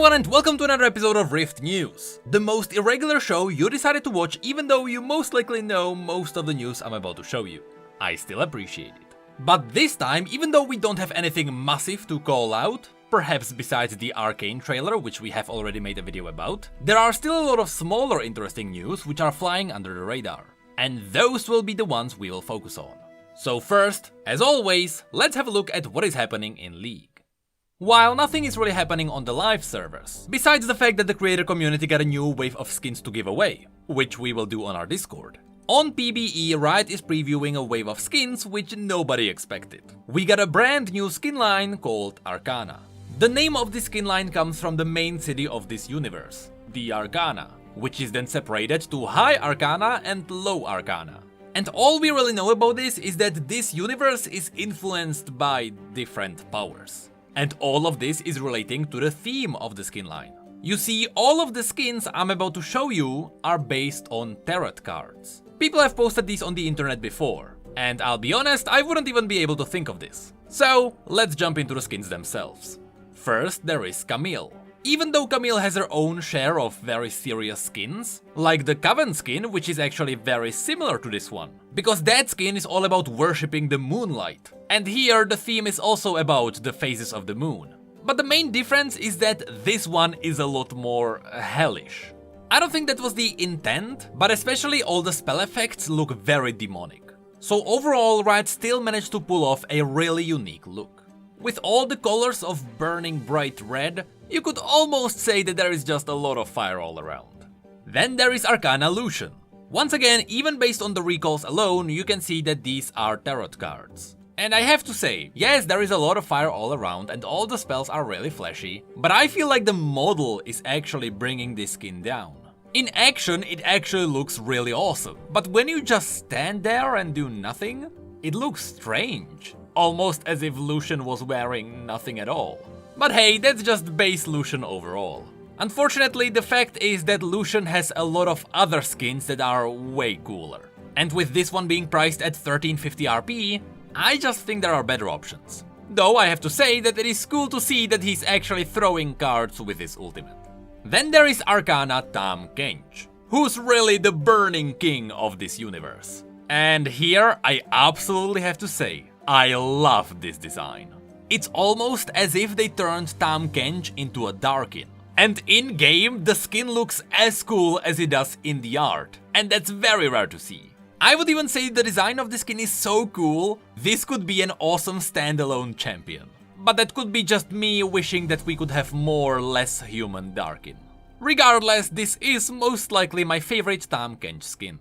everyone and welcome to another episode of Rift News, the most irregular show you decided to watch even though you most likely know most of the news I'm about to show you. I still appreciate it. But this time, even though we don't have anything massive to call out, perhaps besides the Arcane trailer, which we have already made a video about, there are still a lot of smaller interesting news which are flying under the radar. And those will be the ones we will focus on. So first, as always, let's have a look at what is happening in League. While nothing is really happening on the live servers, besides the fact that the creator community got a new wave of skins to give away, which we will do on our Discord. On PBE, Riot is previewing a wave of skins which nobody expected. We got a brand new skin line called Arcana. The name of this skin line comes from the main city of this universe, the Arcana, which is then separated to High Arcana and Low Arcana. And all we really know about this is that this universe is influenced by different powers. And all of this is relating to the theme of the skin line. You see, all of the skins I'm about to show you are based on tarot cards. People have posted these on the internet before, and I'll be honest, I wouldn't even be able to think of this. So, let's jump into the skins themselves. First, there is Camille. Even though Camille has her own share of very serious skins, like the Coven skin, which is actually very similar to this one, because that skin is all about worshipping the moonlight. And here the theme is also about the phases of the moon. But the main difference is that this one is a lot more hellish. I don't think that was the intent, but especially all the spell effects look very demonic. So overall, Riot still managed to pull off a really unique look. With all the colors of burning bright red, you could almost say that there is just a lot of fire all around. Then there is Arcana Lucian. Once again, even based on the recalls alone, you can see that these are tarot cards. And I have to say, yes, there is a lot of fire all around and all the spells are really flashy, but I feel like the model is actually bringing this skin down. In action, it actually looks really awesome, but when you just stand there and do nothing, it looks strange. Almost as if Lucian was wearing nothing at all. But hey, that's just base Lucian overall. Unfortunately, the fact is that Lucian has a lot of other skins that are way cooler. And with this one being priced at 1350 RP, I just think there are better options. Though I have to say that it is cool to see that he's actually throwing cards with his ultimate. Then there is Arcana Tahm Kench, who's really the burning king of this universe. And here I absolutely have to say, I love this design. It's almost as if they turned Tahm Kench into a Darkin. And in-game, the skin looks as cool as it does in the art. And that's very rare to see. I would even say the design of the skin is so cool, this could be an awesome standalone champion. But that could be just me wishing that we could have more less human Darkin. Regardless, this is most likely my favorite Tahm Kench skin.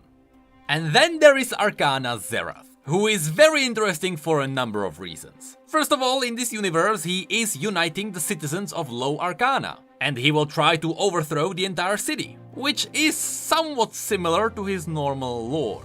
And then there is Arcana Xerath, who is very interesting for a number of reasons. First of all, in this universe, he is uniting the citizens of Low Arcana, and he will try to overthrow the entire city, which is somewhat similar to his normal lore.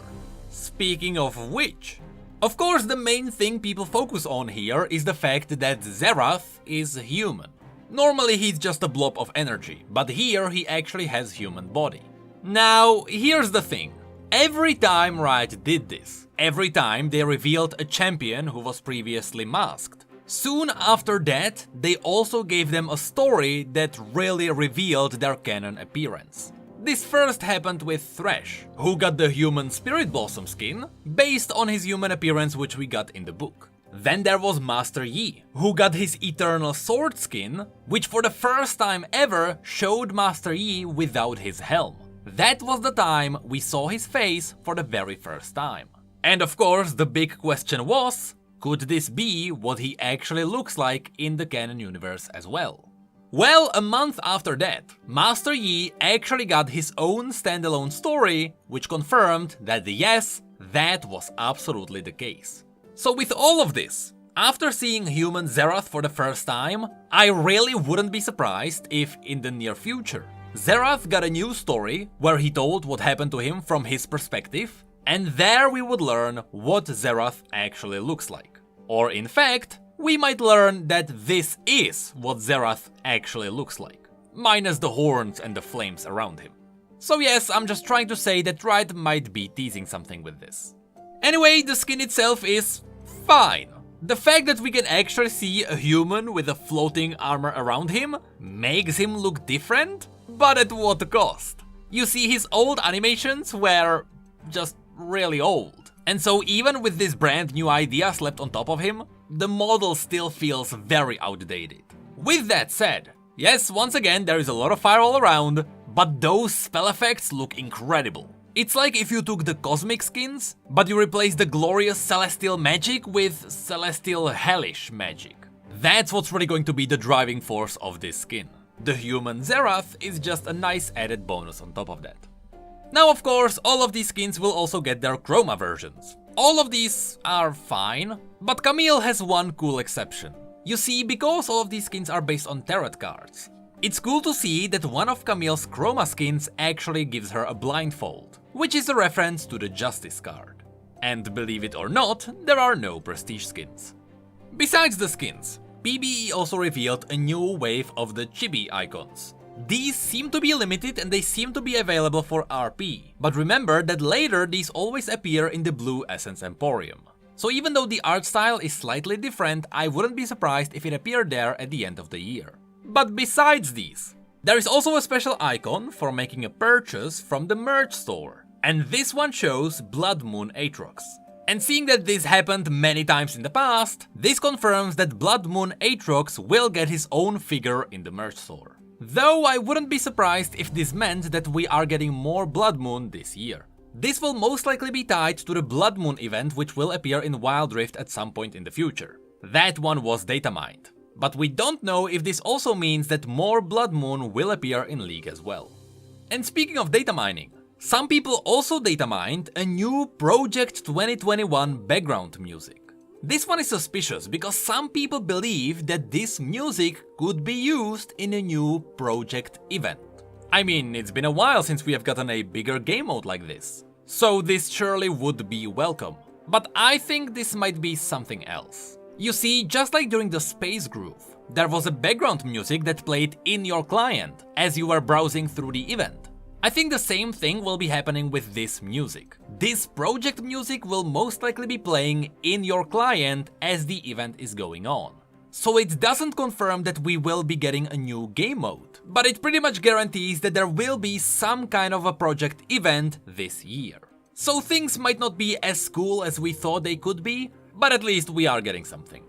Speaking of which, of course the main thing people focus on here is the fact that Xerath is human. Normally he's just a blob of energy, but here he actually has human body. Now, here's the thing. Every time Riot did this, every time they revealed a champion who was previously masked, soon after that, they also gave them a story that really revealed their canon appearance. This first happened with Thresh, who got the human Spirit Blossom skin, based on his human appearance which we got in the book. Then there was Master Yi, who got his Eternal Sword skin, which for the first time ever showed Master Yi without his helm. That was the time we saw his face for the very first time. And of course, the big question was, could this be what he actually looks like in the canon universe as well? Well, a month after that, Master Yi actually got his own standalone story, which confirmed that yes, that was absolutely the case. So with all of this, after seeing human Xerath for the first time, I really wouldn't be surprised if in the near future, Xerath got a new story where he told what happened to him from his perspective, and there we would learn what Xerath actually looks like. Or in fact, we might learn that this is what Xerath actually looks like, minus the horns and the flames around him. So yes, I'm just trying to say that Riot might be teasing something with this. Anyway, the skin itself is fine. The fact that we can actually see a human with a floating armor around him makes him look different, but at what cost? You see, his old animations were just really old. And so even with this brand new idea slapped on top of him, the model still feels very outdated. With that said, yes, once again there is a lot of fire all around, but those spell effects look incredible. It's like if you took the cosmic skins, but you replaced the glorious celestial magic with celestial hellish magic. That's what's really going to be the driving force of this skin. The human Zerath is just a nice added bonus on top of that. Now of course, all of these skins will also get their chroma versions. All of these are fine, but Camille has one cool exception. You see, because all of these skins are based on tarot cards, it's cool to see that one of Camille's chroma skins actually gives her a blindfold, which is a reference to the Justice card. And believe it or not, there are no prestige skins. Besides the skins, PBE also revealed a new wave of the chibi icons. These seem to be limited and they seem to be available for RP, but remember that later these always appear in the Blue Essence Emporium. So even though the art style is slightly different, I wouldn't be surprised if it appeared there at the end of the year. But besides these, there is also a special icon for making a purchase from the merch store, and this one shows Blood Moon Aatrox. And seeing that this happened many times in the past, this confirms that Blood Moon Aatrox will get his own figure in the merch store. Though I wouldn't be surprised if this meant that we are getting more Blood Moon this year. This will most likely be tied to the Blood Moon event which will appear in Wild Rift at some point in the future. That one was data mined. But we don't know if this also means that more Blood Moon will appear in League as well. And speaking of data mining, some people also data mined a new Project 2021 background music. This one is suspicious because some people believe that this music could be used in a new project event. I mean, it's been a while since we have gotten a bigger game mode like this, so this surely would be welcome. But I think this might be something else. You see, just like during the Space Groove, there was a background music that played in your client as you were browsing through the event. I think the same thing will be happening with this music. This project music will most likely be playing in your client as the event is going on. So it doesn't confirm that we will be getting a new game mode, but it pretty much guarantees that there will be some kind of a project event this year. So things might not be as cool as we thought they could be, but at least we are getting something.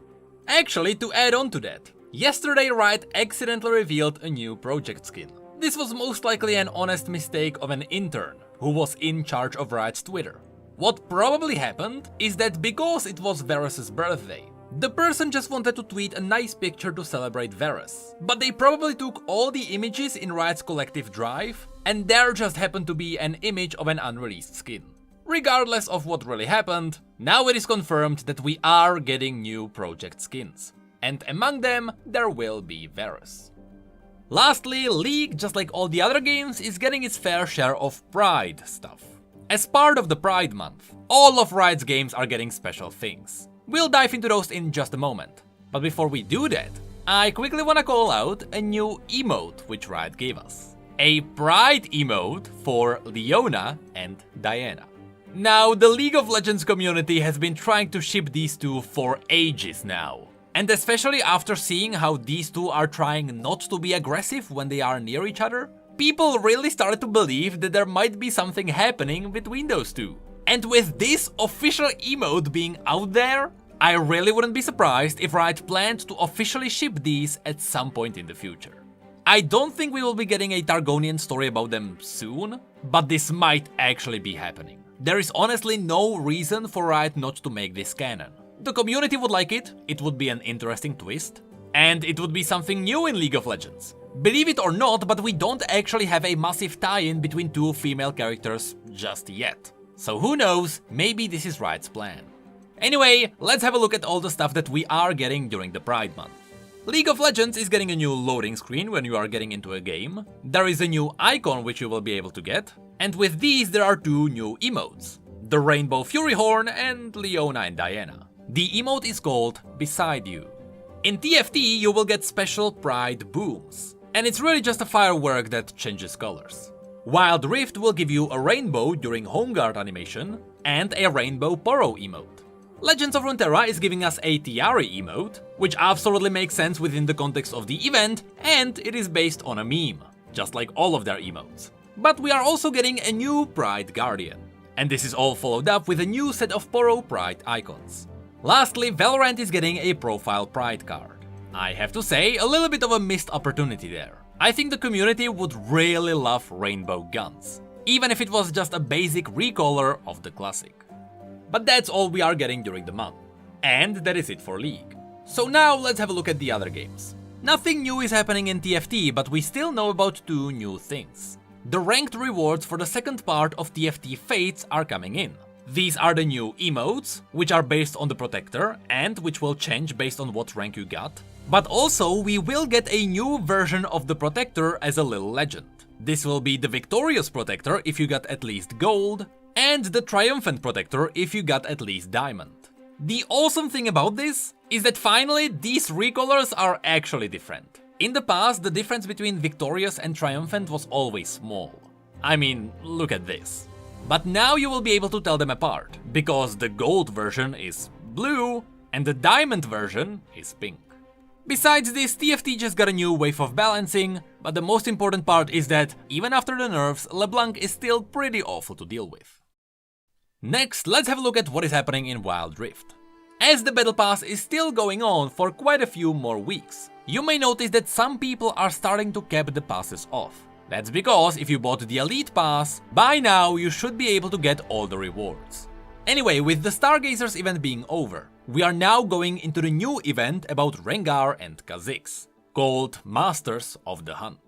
Actually, to add on to that, yesterday Riot accidentally revealed a new project skin. This was most likely an honest mistake of an intern who was in charge of Riot's Twitter. What probably happened is that because it was Varus's birthday, the person just wanted to tweet a nice picture to celebrate Varus. But they probably took all the images in Riot's collective drive, and there just happened to be an image of an unreleased skin. Regardless of what really happened, now it is confirmed that we are getting new project skins. And among them, there will be Varus. Lastly, League, just like all the other games, is getting its fair share of Pride stuff. As part of the Pride month, all of Riot's games are getting special things. We'll dive into those in just a moment. But before we do that, I quickly wanna call out a new emote which Riot gave us. A Pride emote for Leona and Diana. Now, the League of Legends community has been trying to ship these two for ages now. And especially after seeing how these two are trying not to be aggressive when they are near each other, people really started to believe that there might be something happening between those two. And with this official emote being out there, I really wouldn't be surprised if Riot planned to officially ship these at some point in the future. I don't think we will be getting a Targonian story about them soon, but this might actually be happening. There is honestly no reason for Riot not to make this canon. The community would like it would be an interesting twist, and it would be something new in League of Legends. Believe it or not, but we don't actually have a massive tie-in between two female characters just yet. So who knows, maybe this is Riot's plan. Anyway, let's have a look at all the stuff that we are getting during the Pride month. League of Legends is getting a new loading screen when you are getting into a game. There is a new icon which you will be able to get, and with these there are two new emotes. The Rainbow Fury Horn and Leona and Diana. The emote is called Beside You. In TFT you will get special Pride booms, and it's really just a firework that changes colors. Wild Rift will give you a rainbow during Home Guard animation and a Rainbow Poro emote. Legends of Runeterra is giving us a Tiare emote, which absolutely makes sense within the context of the event, and it is based on a meme, just like all of their emotes. But we are also getting a new Pride Guardian, and this is all followed up with a new set of Poro Pride icons. Lastly, Valorant is getting a profile Pride card. I have to say, a little bit of a missed opportunity there. I think the community would really love rainbow guns, even if it was just a basic recolor of the classic. But that's all we are getting during the month. And that is it for League. So now let's have a look at the other games. Nothing new is happening in TFT, but we still know about two new things. The ranked rewards for the second part of TFT Fates are coming in. These are the new emotes, which are based on the Protector and which will change based on what rank you got. But also we will get a new version of the Protector as a little legend. This will be the Victorious Protector if you got at least Gold, and the Triumphant Protector if you got at least Diamond. The awesome thing about this is that finally these recolors are actually different. In the past, the difference between Victorious and Triumphant was always small. I mean, look at this. But now you will be able to tell them apart, because the Gold version is blue and the Diamond version is pink. Besides this, TFT just got a new wave of balancing, but the most important part is that, even after the nerfs, LeBlanc is still pretty awful to deal with. Next, let's have a look at what is happening in Wild Rift. As the Battle Pass is still going on for quite a few more weeks, you may notice that some people are starting to cap the passes off. That's because if you bought the Elite Pass, by now you should be able to get all the rewards. Anyway, with the Stargazers event being over, we are now going into the new event about Rengar and Kha'Zix, called Masters of the Hunt.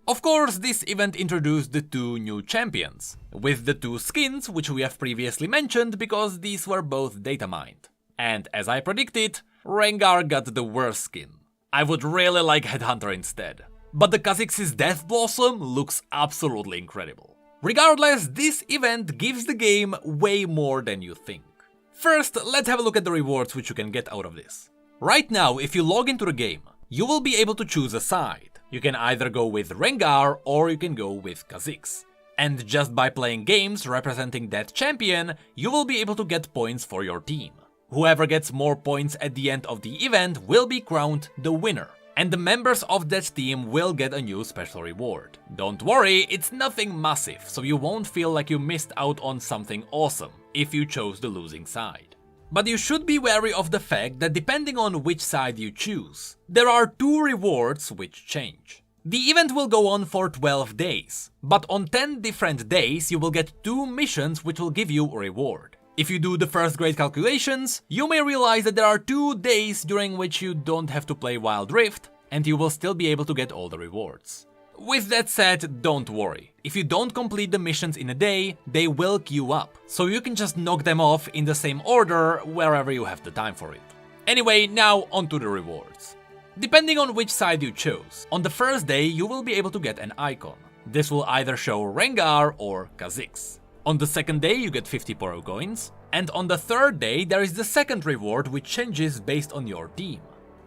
Of course, this event introduced the two new champions, with the two skins which we have previously mentioned because these were both data mined. And as I predicted, Rengar got the worst skin. I would really like Headhunter instead. But the Kha'Zix's Death Blossom looks absolutely incredible. Regardless, this event gives the game way more than you think. First, let's have a look at the rewards which you can get out of this. Right now, if you log into the game, you will be able to choose a side. You can either go with Rengar or you can go with Kha'Zix. And just by playing games representing that champion, you will be able to get points for your team. Whoever gets more points at the end of the event will be crowned the winner. And the members of that team will get a new special reward. Don't worry, it's nothing massive, so you won't feel like you missed out on something awesome if you chose the losing side. But you should be wary of the fact that depending on which side you choose, there are two rewards which change. The event will go on for 12 days, but on 10 different days you will get 2 missions which will give you a reward. If you do the first grade calculations, you may realize that there are 2 days during which you don't have to play Wild Rift, and you will still be able to get all the rewards. With that said, don't worry. If you don't complete the missions in a day, they will queue up, so you can just knock them off in the same order wherever you have the time for it. Anyway, now onto the rewards. Depending on which side you chose, on the first day you will be able to get an icon. This will either show Rengar or Kha'Zix. On the second day you get 50 Poro coins, and on the third day there is the second reward which changes based on your team.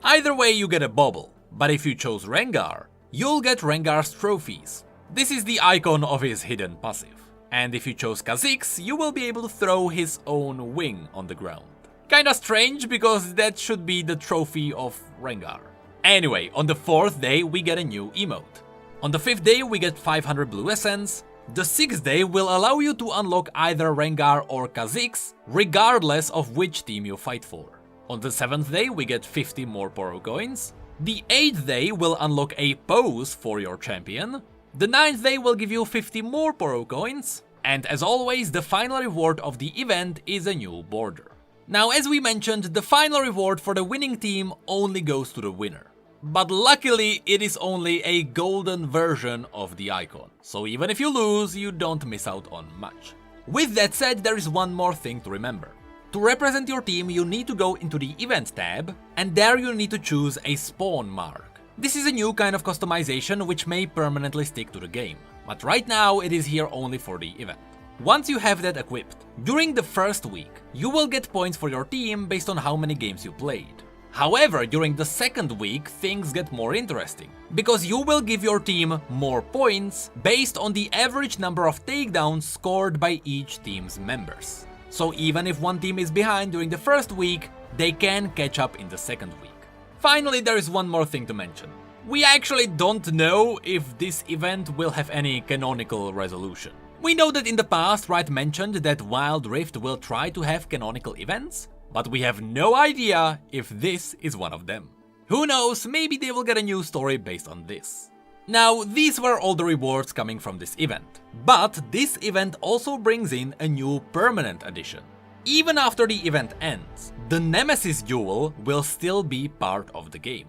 Either way you get a bubble, but if you chose Rengar, you'll get Rengar's trophies. This is the icon of his hidden passive. And if you chose Kha'Zix, you will be able to throw his own wing on the ground. Kinda strange because that should be the trophy of Rengar. Anyway, on the fourth day we get a new emote. On the fifth day we get 500 blue essence. The sixth day will allow you to unlock either Rengar or Kha'Zix, regardless of which team you fight for. On the seventh day we get 50 more Poro coins. The 8th day will unlock a pose for your champion. The 9th day will give you 50 more Poro coins. And as always, the final reward of the event is a new border. Now, as we mentioned, the final reward for the winning team only goes to the winner. But luckily, it is only a golden version of the icon. So even if you lose, you don't miss out on much. With that said, there is one more thing to remember. To represent your team, you need to go into the Event tab, and there you need to choose a spawn mark. This is a new kind of customization which may permanently stick to the game, but right now it is here only for the event. Once you have that equipped, during the first week, you will get points for your team based on how many games you played. However, during the second week, things get more interesting, because you will give your team more points based on the average number of takedowns scored by each team's members. So even if one team is behind during the first week, they can catch up in the second week. Finally, there is one more thing to mention. We actually don't know if this event will have any canonical resolution. We know that in the past Riot mentioned that Wild Rift will try to have canonical events, but we have no idea if this is one of them. Who knows, maybe they will get a new story based on this. Now, these were all the rewards coming from this event, but this event also brings in a new permanent addition. Even after the event ends, the Nemesis duel will still be part of the game.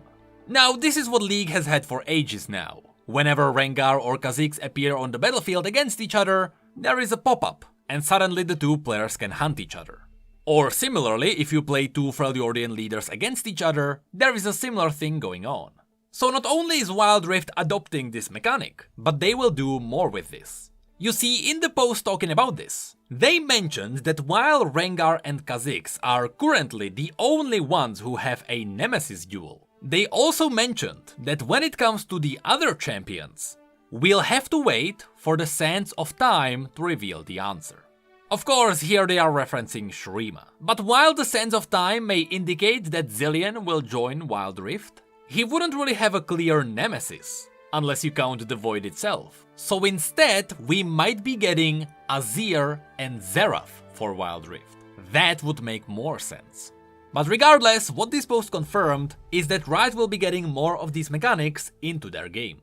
Now, this is what League has had for ages now. Whenever Rengar or Kha'Zix appear on the battlefield against each other, there is a pop-up, and suddenly the two players can hunt each other. Or similarly, if you play two Freljordian leaders against each other, there is a similar thing going on. So not only is Wild Rift adopting this mechanic, but they will do more with this. You see, in the post talking about this, they mentioned that while Rengar and Kha'Zix are currently the only ones who have a Nemesis duel, they also mentioned that when it comes to the other champions, we'll have to wait for the Sands of Time to reveal the answer. Of course, here they are referencing Shurima, but while the Sands of Time may indicate that Zilean will join Wild Rift, he wouldn't really have a clear nemesis, unless you count the Void itself. So instead, we might be getting Azir and Xerath for Wild Rift. That would make more sense. But regardless, what this post confirmed is that Riot will be getting more of these mechanics into their game.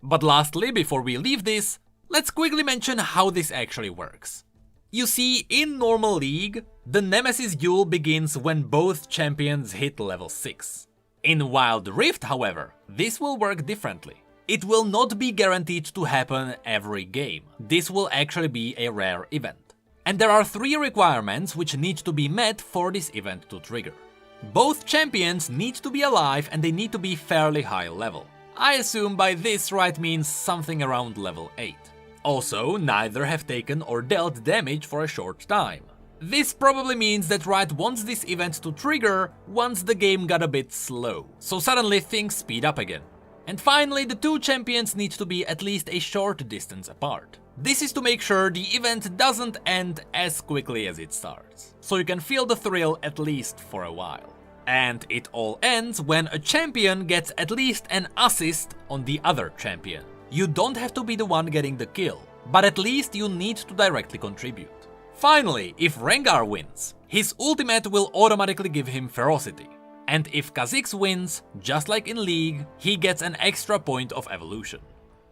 But lastly, before we leave this, let's quickly mention how this actually works. You see, in normal League, the Nemesis duel begins when both champions hit level 6. In Wild Rift, however, this will work differently. It will not be guaranteed to happen every game. This will actually be a rare event. And there are 3 requirements which need to be met for this event to trigger. Both champions need to be alive and they need to be fairly high level. I assume by this Riot means something around level 8. Also, neither have taken or dealt damage for a short time. This probably means that Riot wants this event to trigger once the game got a bit slow, so suddenly things speed up again. And finally, the 2 champions need to be at least a short distance apart. This is to make sure the event doesn't end as quickly as it starts, so you can feel the thrill at least for a while. And it all ends when a champion gets at least an assist on the other champion. You don't have to be the one getting the kill, but at least you need to directly contribute. Finally, if Rengar wins, his ultimate will automatically give him ferocity. And if Kha'Zix wins, just like in League, he gets an extra point of evolution.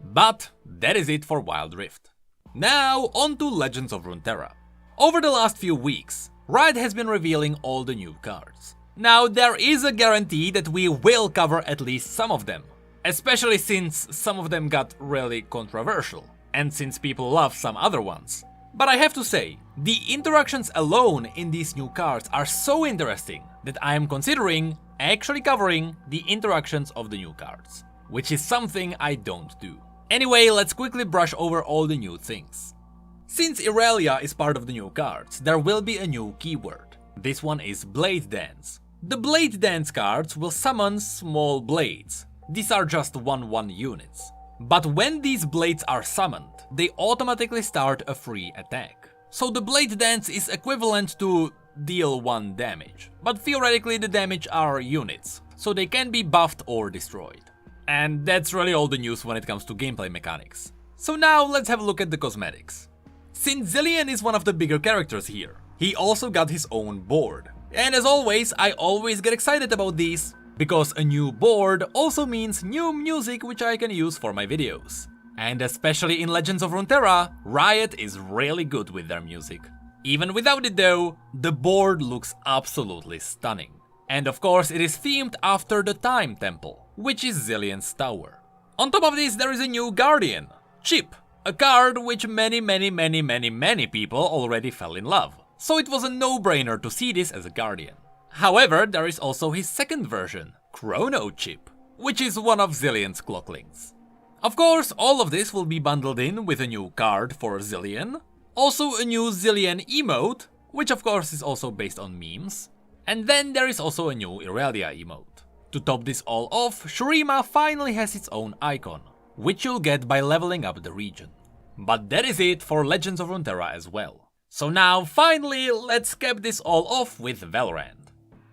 But that is it for Wild Rift. Now on to Legends of Runeterra. Over the last few weeks, Riot has been revealing all the new cards. Now there is a guarantee that we will cover at least some of them, especially since some of them got really controversial, and since people love some other ones. But I have to say, the interactions alone in these new cards are so interesting that I am considering actually covering the interactions of the new cards, which is something I don't do. Anyway, let's quickly brush over all the new things. Since Irelia is part of the new cards, there will be a new keyword. This one is Blade Dance. The Blade Dance cards will summon small blades. These are just 1/1 units. But when these blades are summoned, they automatically start a free attack. So the Blade Dance is equivalent to deal 1 damage, but theoretically the damage are units, so they can be buffed or destroyed. And that's really all the news when it comes to gameplay mechanics. So now let's have a look at the cosmetics. Since Zilean is one of the bigger characters here, he also got his own board. And as always, I always get excited about these, because a new board also means new music which I can use for my videos. And especially in Legends of Runeterra, Riot is really good with their music. Even without it though, the board looks absolutely stunning. And of course it is themed after the Time Temple, which is Zilean's tower. On top of this there is a new Guardian, Chip, a card which many people already fell in love. So it was a no-brainer to see this as a Guardian. However, there is also his second version, Chrono Chip, which is one of Zilean's clocklings. Of course, all of this will be bundled in with a new card for Zilean, also a new Zilean emote, which of course is also based on memes, and then there is also a new Irelia emote. To top this all off, Shurima finally has its own icon, which you'll get by leveling up the region. But that is it for Legends of Runeterra as well. So now, finally, let's cap this all off with Valorant.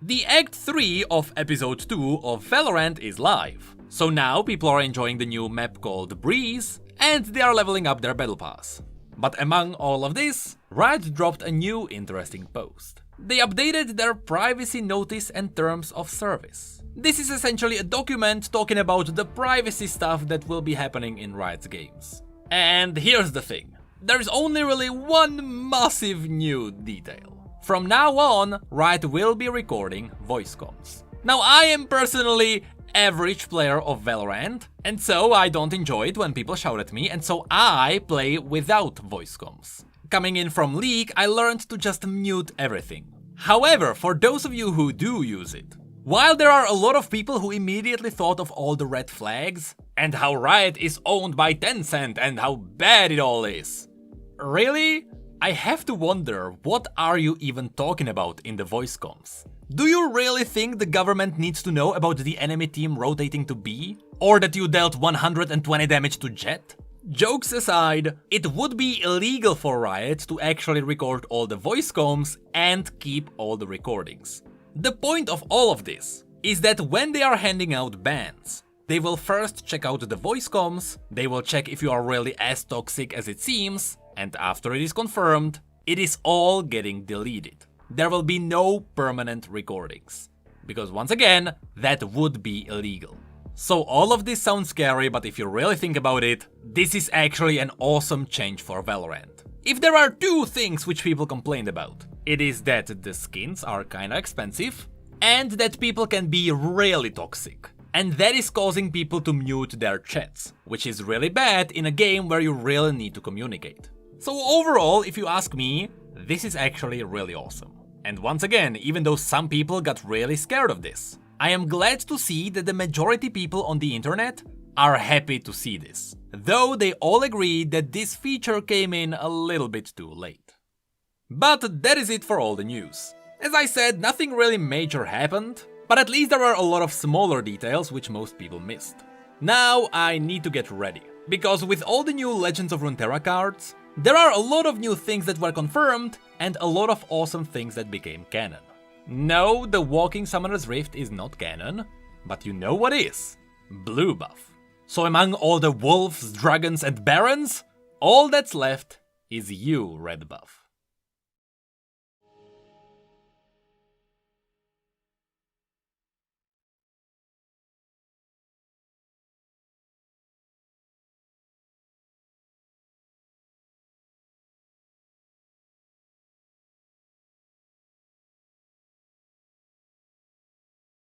The Act 3 of Episode 2 of Valorant is live. So now people are enjoying the new map called Breeze, and they are leveling up their battle pass. But among all of this, Riot dropped a new interesting post. They updated their privacy notice and terms of service. This is essentially a document talking about the privacy stuff that will be happening in Riot's games. And here's the thing. There's only really one massive new detail. From now on, Riot will be recording voice comms. Now, I am personally average player of Valorant, and so I don't enjoy it when people shout at me, and so I play without voice comms. Coming in from League, I learned to just mute everything. However, for those of you who do use it, while there are a lot of people who immediately thought of all the red flags, and how Riot is owned by Tencent and how bad it all is, really? I have to wonder, what are you even talking about in the voice comms? Do you really think the government needs to know about the enemy team rotating to B? Or that you dealt 120 damage to Jet? Jokes aside, it would be illegal for Riot to actually record all the voice comms and keep all the recordings. The point of all of this is that when they are handing out bans, they will first check out the voice comms, they will check if you are really as toxic as it seems, and after it is confirmed, it is all getting deleted. There will be no permanent recordings. Because once again, that would be illegal. So all of this sounds scary, but if you really think about it, this is actually an awesome change for Valorant. If there are two things which people complained about, it is that the skins are kinda expensive, and that people can be really toxic. And that is causing people to mute their chats, which is really bad in a game where you really need to communicate. So overall, if you ask me, this is actually really awesome. And once again, even though some people got really scared of this, I am glad to see that the majority people on the internet are happy to see this, though they all agree that this feature came in a little bit too late. But that is it for all the news. As I said, nothing really major happened, but at least there are a lot of smaller details which most people missed. Now I need to get ready, because with all the new Legends of Runeterra cards, there are a lot of new things that were confirmed and a lot of awesome things that became canon. No, the Walking Summoner's Rift is not canon, but you know what is? Blue buff. So among all the wolves, dragons and barons, all that's left is you, red buff.